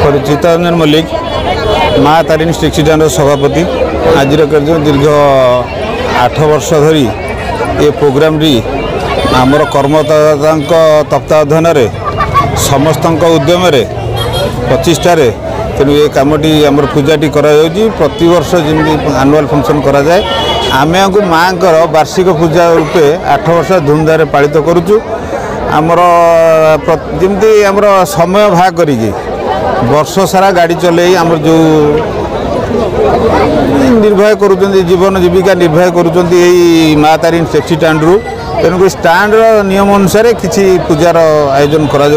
चित्तरंजन मल्लिक माँ तारिणी स्टेक्सिटान सभापति आज दीर्घ 8 वर्ष धरी ये प्रोग्राम आमर कर्मदाता तत्वावधान समस्त उद्यम प्रचेषा तेणु ये कमटी आम पूजाटी प्रति वर्ष जमी आनुआल फंक्शन कराए आम माँ वार्षिक पूजा रूपे 8 वर्ष धूमधाम पालित करुचु आमर जमी आमर समय भाग करी वर्ष सारा गाड़ी चल आमर जो निर्वाह कर जीवन जीविका निर्वाह कर माँ तारिणी टैक्सी स्टैंड रु तेणुक स्टैंड नियम अनुसार किसी पूजार आयोजन करा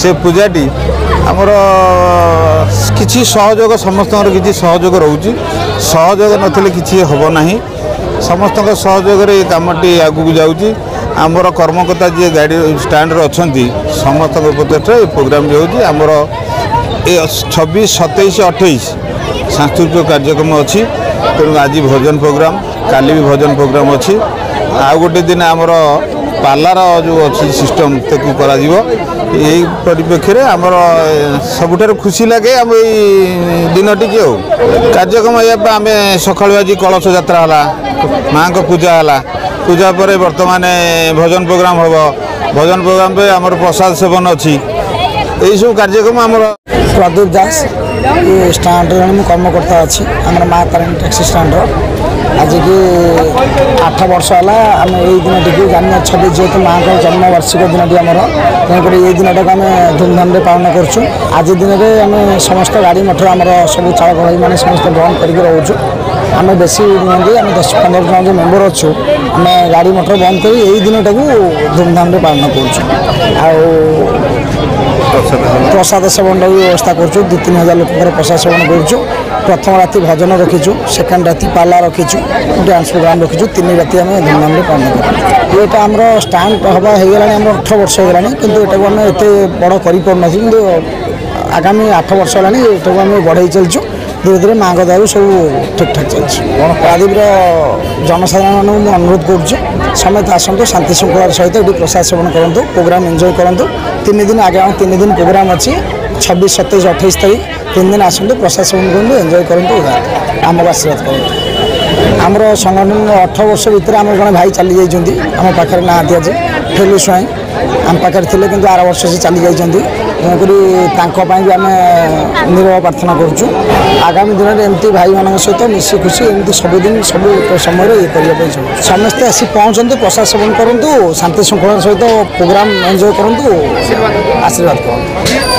से पूजाटी आमर किसी सहयोग समस्त किसी सहयोग रोचे सहयोग नथिले किसी हम ना समस्त सहयोग कमटी आगू जाऊँगी आमर कर्मकर्ता जी गाड़ी स्टैंड अच्छा समस्त प्रचेषा प्रोग्राम होगी आमर 26, 27, 28 सांस्कृतिक कार्यक्रम अच्छी तेणु आज भजन प्रोग्राम काली भी भजन प्रोग्राम अच्छी आ गोटे दिन आमर पार्लार जो अच्छी सिस्टम ताकू करा यही परिप्रेक्षी में आमर सबुठार खुशी लगे आम दिन टी कार्यक्रम आम सकालू आज कलश यात्रा है माँ को पूजा है पूजा पर बर्तमान भजन प्रोग्राम हम भजन प्रोग्राम पे आमर प्रसाद सेवन अच्छी यही सब कार्यक्रम आमर प्रदीप दास ये स्टैंड मु कर्मकर्ता अच्छी आम माँ तारिणी टैक्सी स्टैंड आज की 8 वर्ष है आम यही दिन टी जानुआरी 26 जेहतु माँ का जन्म वार्षिक दिन टी आमर तेणुक ये दिन टाक आम धूमधाम पालन करूँ आज दिन में आम समस्त गाड़ी मटर आम सब चालक भाई मैंने समस्त बंद करके रोचु आम बेसी नुहति आम 10-15 जन जो मेम्बर अच्छु आम गाड़ी मटर बंद कर यही दिन टाक धूमधाम पालन करूँ प्रसाद सेवन भी व्यवस्था करूँ 2-3 हजार लोक प्रसाद सेवन करूँ प्रथम राति भजन रखीचु सेकेंड राति पाला रखीचु डांस प्रोग्राम रखीचु 3 राति आम धूमधाम पालन करूँ ये आम स्टांड हवा होगा आम 18 वर्ष होगा कि आम एत बड़ कर आगामी 8 वर्ष है आम बढ़ई चलचु धीरे धीरे माँ का दया सब ठीक ठाक चलती पारादीप जनसाधारण मुझे अनुरोध करुँ समस्त आसतु शांति श्रृंखला सहित ये प्रसाद सेवन करूँ प्रोग्राम एंजॉय करूँ 3 दिन आगे 3 दिन प्रोग्राम अच्छी 26, 27, 28 तारीख 3 दिन आसतु प्रसाद सेवन करूँ एंजॉय करूँ आमको आशीर्वाद करूँ आमर संगठन 18 वर्ष भितर आम जड़े भाई चली जाइए आम पाखे ना आज फेलु स्वाई आम पाखे थे कि आर वर्ष से चली जाइए तेणुक भी आम निरव प्रार्थना करुँ आगामी दिन में एमती भाई मान सहित मिसी खुशी एमती सबुदिन सब समय ये करने समस्ते आसी पहुँचते प्रसाद सेवन करूँ शांति श्रृंखला सहित प्रोग्राम एंजॉय करूँ आशीर्वाद करूँ।